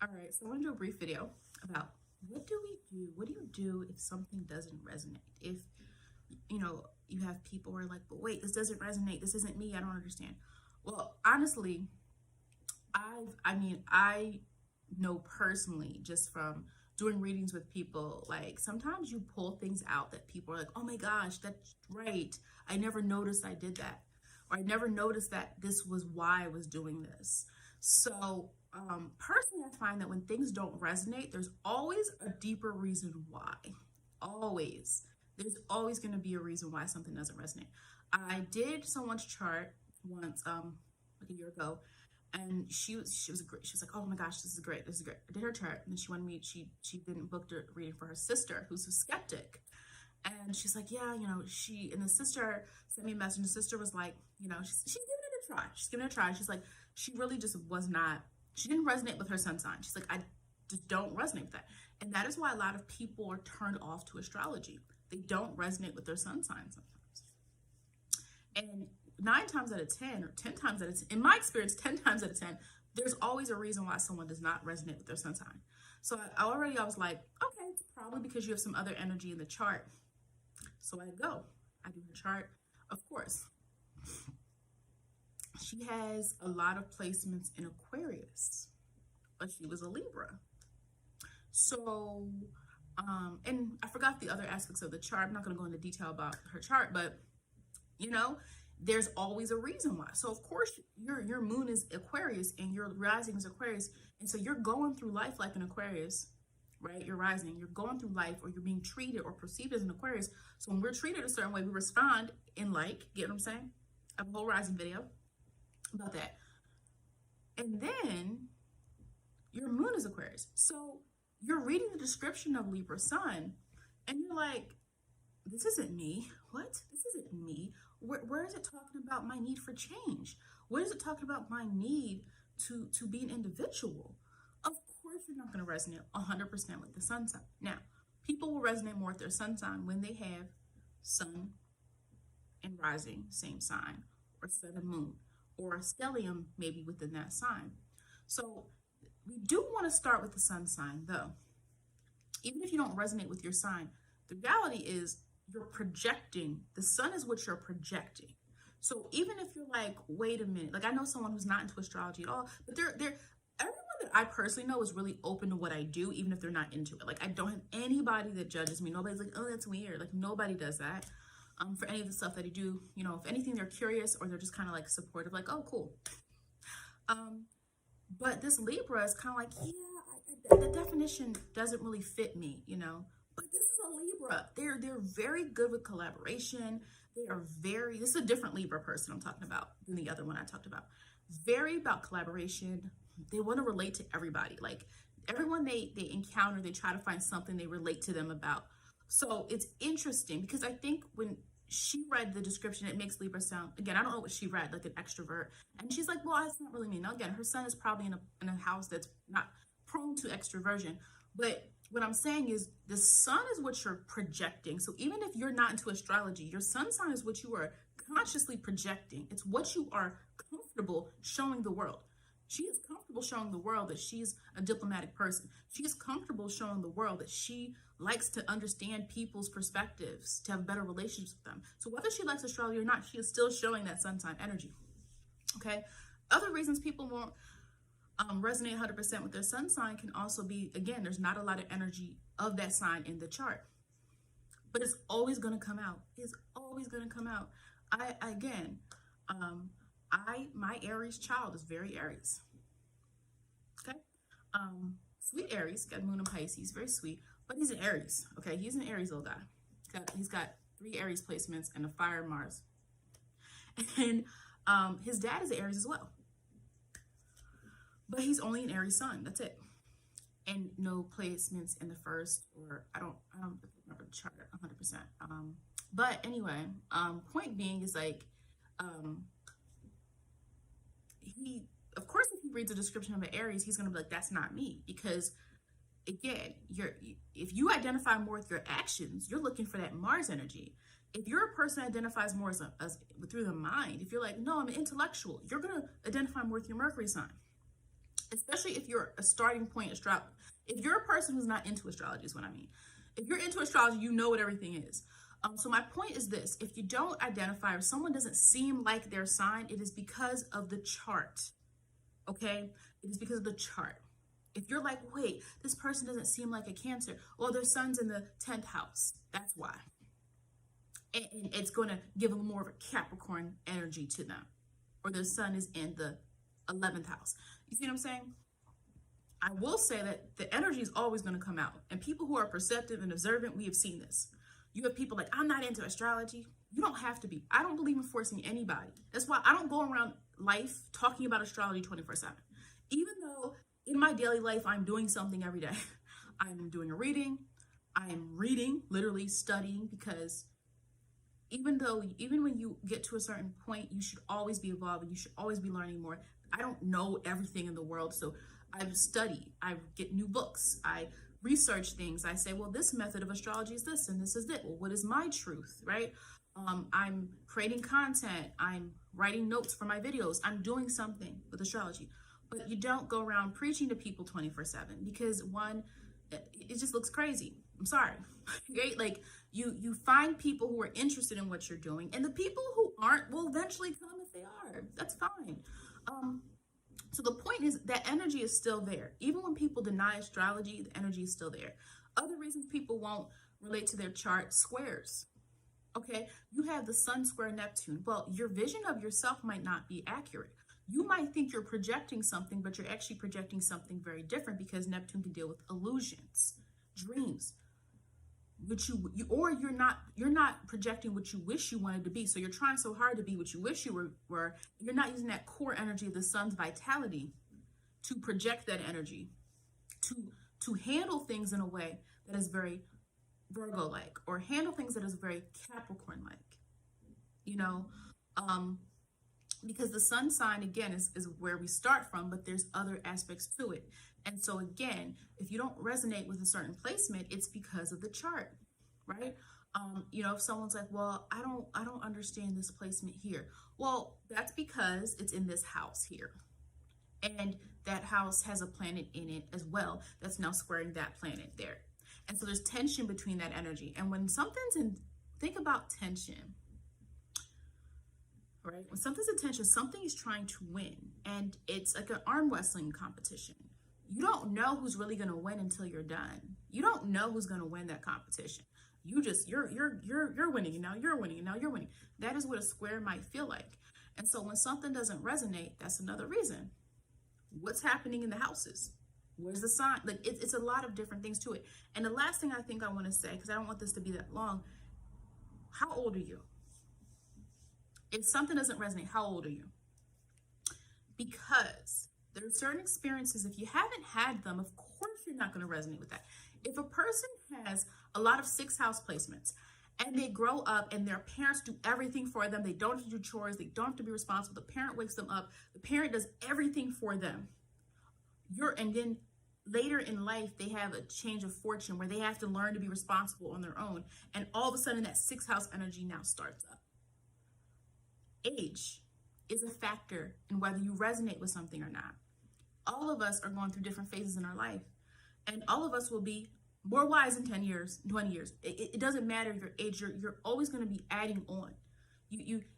All right, so I want to do a brief video about what do we do? What do you do if something doesn't resonate? If, you have people who are like, but wait, this doesn't resonate. This isn't me. I don't understand. Well, honestly, I know personally just from doing readings with people, like sometimes you pull things out that people are like, oh my gosh, that's right. I never noticed I did that. Or I never noticed that this was why I was doing this. So personally, I find that when things don't resonate, there's always a deeper reason why. Always. There's always going to be a reason why something doesn't resonate. I did someone's chart once, like a year ago, and she was like, oh my gosh, this is great, this is great. I did her chart, and then she wanted me. She didn't book a reading for her sister, who's a skeptic, and she's like, yeah, and the sister sent me a message. And the sister was like, she's giving it a try. She's giving it a try. She's like, she really just was not. She didn't resonate with her sun sign. She's like, I just don't resonate with that. And that is why a lot of people are turned off to astrology. They don't resonate with their sun sign sometimes. And 9 times out of 10, or 10 times out of 10, in my experience, 10 times out of 10, there's always a reason why someone does not resonate with their sun sign. So I was like, okay, it's probably because you have some other energy in the chart. So I do her chart, of course. She has a lot of placements in Aquarius, but she was a Libra. So, and I forgot the other aspects of the chart. I'm not going to go into detail about her chart, but there's always a reason why. So of course your moon is Aquarius and your rising is Aquarius. And so you're going through life like an Aquarius, right? You're rising, you're going through life, or you're being treated or perceived as an Aquarius. So when we're treated a certain way, we respond in get what I'm saying? I have a whole rising video about that. And then your moon is Aquarius. So you're reading the description of Libra sun and you're like, this isn't me. What? This isn't me. Where is it talking about my need for change? Where is it talking about my need to be an individual? Of course you're not going to resonate 100% with the sun sign. Now, people will resonate more with their sun sign when they have sun and rising, same sign, or sun and moon, or a stellium maybe within that sign. So we do want to start with the sun sign though. Even if you don't resonate with your sign, the reality is you're projecting. The sun is what you're projecting. So even if you're like, wait a minute, like I know someone who's not into astrology at all, but everyone that I personally know is really open to what I do, even if they're not into it. Like I don't have anybody that judges me. Nobody's like, oh, that's weird. Like nobody does that. For any of the stuff that I do, if anything, they're curious or they're just kind of like supportive, like, oh, cool. But this Libra is kind of like, yeah, the definition doesn't really fit me, But this is a Libra. They're very good with collaboration. This is a different Libra person I'm talking about than the other one I talked about. Very about collaboration. They want to relate to everybody. Like everyone they encounter, they try to find something they relate to them about. So it's interesting because I think when she read the description, it makes Libra sound, again, I don't know what she read, like an extrovert. And she's like, well, that's not really me. Now, again, her son is probably in a house that's not prone to extroversion. But what I'm saying is the sun is what you're projecting. So even if you're not into astrology, your sun sign is what you are consciously projecting. It's what you are comfortable showing the world. She is comfortable showing the world that she's a diplomatic person. She is comfortable showing the world that she likes to understand people's perspectives, to have better relationships with them. So whether she likes astrology or not, she is still showing that sun sign energy. Okay. Other reasons people won't resonate 100% with their sun sign can also be, again, there's not a lot of energy of that sign in the chart, but it's always going to come out. It's always going to come out. My Aries child is very Aries. Okay. Sweet Aries, got moon in Pisces, very sweet, but he's an Aries. Okay. He's an Aries little guy. He's got 3 Aries placements and a fire Mars. And his dad is an Aries as well. But he's only an Aries sun. That's it. And no placements in the first, or I don't remember the chart 100%. But anyway, point being is like, of course, if he reads a description of an Aries, he's going to be like, that's not me. Because again, if you identify more with your actions, you're looking for that Mars energy. If you're a person that identifies more as through the mind, if you're like, no, I'm an intellectual, you're going to identify more with your Mercury sign. especially if you're a starting point astrology. If you're a person who's not into astrology is what I mean. If you're into astrology, you know what everything is. So my point is this: if you don't identify or someone doesn't seem like their sign, it is because of the chart. Okay, it is because of the chart. If you're like, wait, this person doesn't seem like a Cancer, well, their sun's in the 10th house. That's why. And it's going to give them more of a Capricorn energy to them, or their sun is in the 11th house. You see what I'm saying? I will say that the energy is always going to come out, and people who are perceptive and observant, we have seen this. You have people like, I'm not into astrology. You don't have to be. I don't believe in forcing anybody. That's why I don't go around life talking about astrology 24/7. Even though in my daily life, I'm doing something every day. I'm doing a reading. I am reading, literally studying, because even when you get to a certain point, you should always be evolving. You should always be learning more. I don't know everything in the world, so I study. I get new books. I research things. I say, well, this method of astrology is this, and this is it. Well, what is my truth, right? I'm creating content. I'm writing notes for my videos. I'm doing something with astrology. But you don't go around preaching to people 24/7, because one, it just looks crazy. I'm sorry, right? Like you find people who are interested in what you're doing, and the people who aren't will eventually come if they are. That's fine. So the point is that energy is still there. Even when people deny astrology, the energy is still there. Other reasons people won't relate to their chart: squares. Okay, you have the sun square Neptune. Well, your vision of yourself might not be accurate. You might think you're projecting something, but you're actually projecting something very different, because Neptune can deal with illusions, dreams, which you're not projecting what you wish you wanted to be. So you're trying so hard to be what you wish you were. You're not using that core energy of the sun's vitality to project that energy, to handle things in a way that is very Virgo-like, or handle things that is very Capricorn-like, you know, because the sun sign, again, is where we start from, but there's other aspects to it. And so again, if you don't resonate with a certain placement, it's because of the chart, right? You know, if someone's like, well, I don't understand this placement here. Well, that's because it's in this house here. And that house has a planet in it as well that's now squaring that planet there. And so there's tension between that energy. And when something's in, think about tension, right? When something's in tension, something is trying to win. And it's like an arm wrestling competition. You don't know who's really going to win until you're done. You don't know who's going to win that competition. You're winning, and now you're winning, and now you're winning. That is what a square might feel like. And so when something doesn't resonate, that's another reason. What's happening in the houses? Where's the sign? Like it's a lot of different things to it. And the last thing I think I want to say, because I don't want this to be that long, how old are you? If something doesn't resonate, how old are you? Because there are certain experiences, if you haven't had them, of course you're not going to resonate with that. If a person has a lot of 6th house placements and they grow up and their parents do everything for them, they don't have to do chores, they don't have to be responsible, the parent wakes them up, the parent does everything for them. And then later in life, they have a change of fortune where they have to learn to be responsible on their own. And all of a sudden that 6th house energy now starts up. Age is a factor in whether you resonate with something or not. All of us are going through different phases in our life. And all of us will be more wise in 10 years, 20 years. It doesn't matter your age. You're always going to be adding on.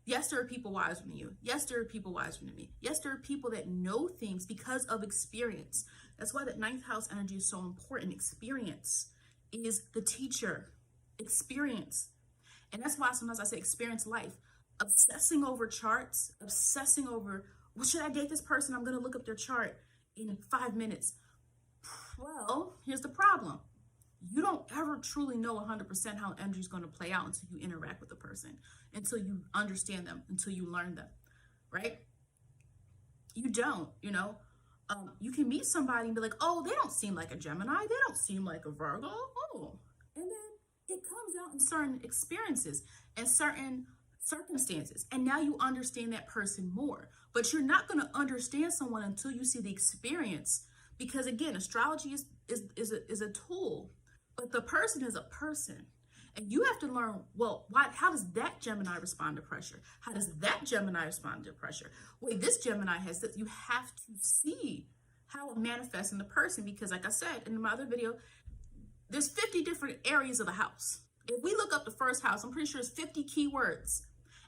Yes, there are people wiser than you. Yes, there are people wiser than me. Yes, there are people that know things because of experience. That's why that 9th house energy is so important. Experience is the teacher. Experience. And that's why sometimes I say experience life. Obsessing over charts, obsessing over, well, should I date this person? I'm going to look up their chart in 5 minutes. Well, here's the problem. You don't ever truly know 100% how energy is going to play out until you interact with the person, until you understand them, until you learn them, right? You don't, you know. You can meet somebody and be like, oh, they don't seem like a Gemini. They don't seem like a Virgo. Oh, and then it comes out in certain experiences and certain circumstances. And now you understand that person more. But you're not going to understand someone until you see the experience. Because again, astrology is a tool. But the person is a person. And you have to learn, well, how does that Gemini respond to pressure? How does that Gemini respond to pressure? Wait, this Gemini has this. You have to see how it manifests in the person. Because like I said in my other video, there's 50 different areas of the house. If we look up the first house, I'm pretty sure it's 50 keywords,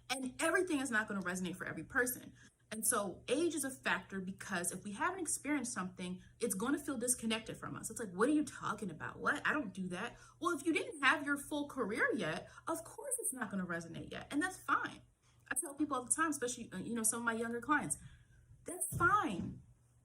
and everything is not going to resonate for every person. And so age is a factor, because if we haven't experienced something, it's going to feel disconnected from us. It's like, what are you talking about? What? I don't do that. Well, if you didn't have your full career yet, of course it's not going to resonate yet. And that's fine. I tell people all the time, especially, some of my younger clients, that's fine.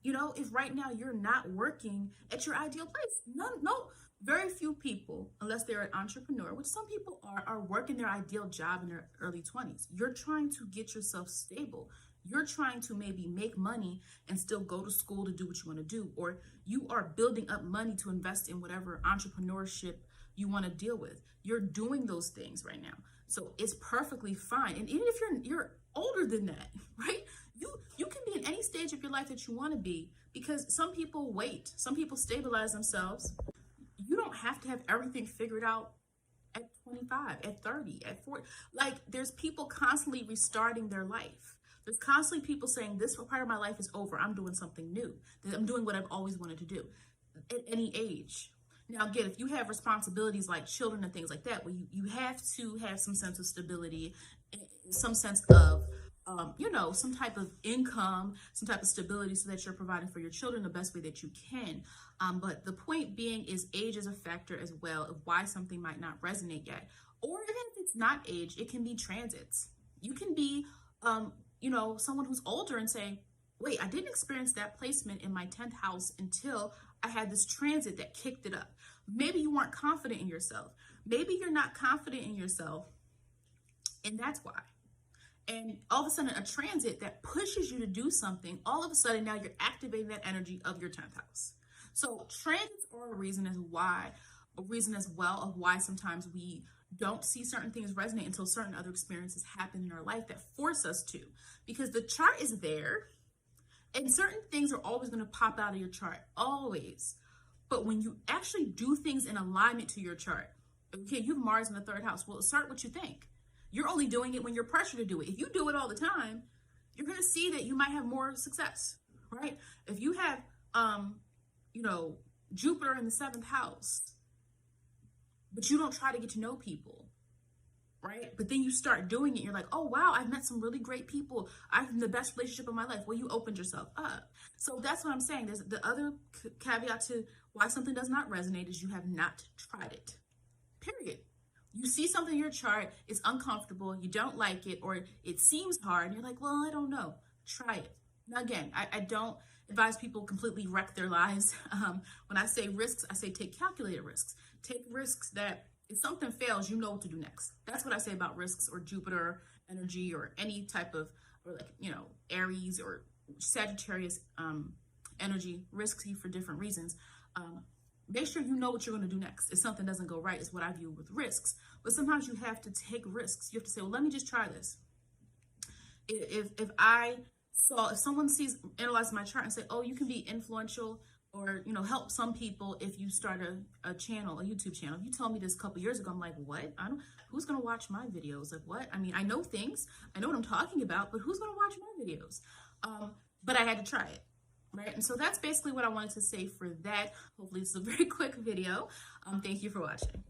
If right now you're not working at your ideal place, no, very few people, unless they're an entrepreneur, which some people are working their ideal job in their early 20s. You're trying to get yourself stable. You're trying to maybe make money and still go to school to do what you want to do, or you are building up money to invest in whatever entrepreneurship you want to deal with. You're doing those things right now. So it's perfectly fine. And even if you're older than that, right? You can be in any stage of your life that you want to be, because some people wait. Some people stabilize themselves. You don't have to have everything figured out at 25, at 30, at 40. Like, there's people constantly restarting their life. There's constantly people saying, this part of my life is over. I'm doing something new. I'm doing what I've always wanted to do at any age. Now, again, if you have responsibilities like children and things like that, where you have to have some sense of stability, some sense of, some type of income, some type of stability, so that you're providing for your children the best way that you can. But the point being is age is a factor as well of why something might not resonate yet. Or even if it's not age, it can be transits. You can be, someone who's older and say, wait, I didn't experience that placement in my 10th house until I had this transit that kicked it up. Maybe you weren't confident in yourself. Maybe you're not confident in yourself, and that's why. And all of a sudden, a transit that pushes you to do something, all of a sudden now you're activating that energy of your 10th house. So transits are a reason as well of why sometimes we don't see certain things resonate until certain other experiences happen in our life that force us to. Because the chart is there, and certain things are always going to pop out of your chart, always. But when you actually do things in alignment to your chart, okay, you have Mars in the 3rd house. Well, start what you think. You're only doing it when you're pressured to do it. If you do it all the time, you're going to see that you might have more success, right? If you have, Jupiter in the 7th house, but you don't try to get to know people, right? But then you start doing it. You're like, oh, wow, I've met some really great people. I'm in the best relationship of my life. Well, you opened yourself up. So that's what I'm saying. There's the other caveat to why something does not resonate is you have not tried it, period. You see something in your chart, it's uncomfortable, you don't like it, or it seems hard, and you're like, well, I don't know. Try it. Now, again, I don't advise people completely wreck their lives. When I say risks, I say take calculated risks. Take risks that if something fails, you know what to do next. That's what I say about risks, or Jupiter energy, or any type of, or like, Aries or Sagittarius energy, risky for different reasons. Make sure you know what you're going to do next. If something doesn't go right, is what I view with risks. But sometimes you have to take risks. You have to say, well, let me just try this. If someone analyzes my chart and say, oh, you can be influential or, help some people if you start a channel, a YouTube channel. If you told me this a couple years ago, I'm like, what? Who's going to watch my videos? Like, what? I mean, I know things. I know what I'm talking about, but who's going to watch my videos? But I had to try it. Right, and so that's basically what I wanted to say for that. Hopefully it's a very quick video. Thank you for watching.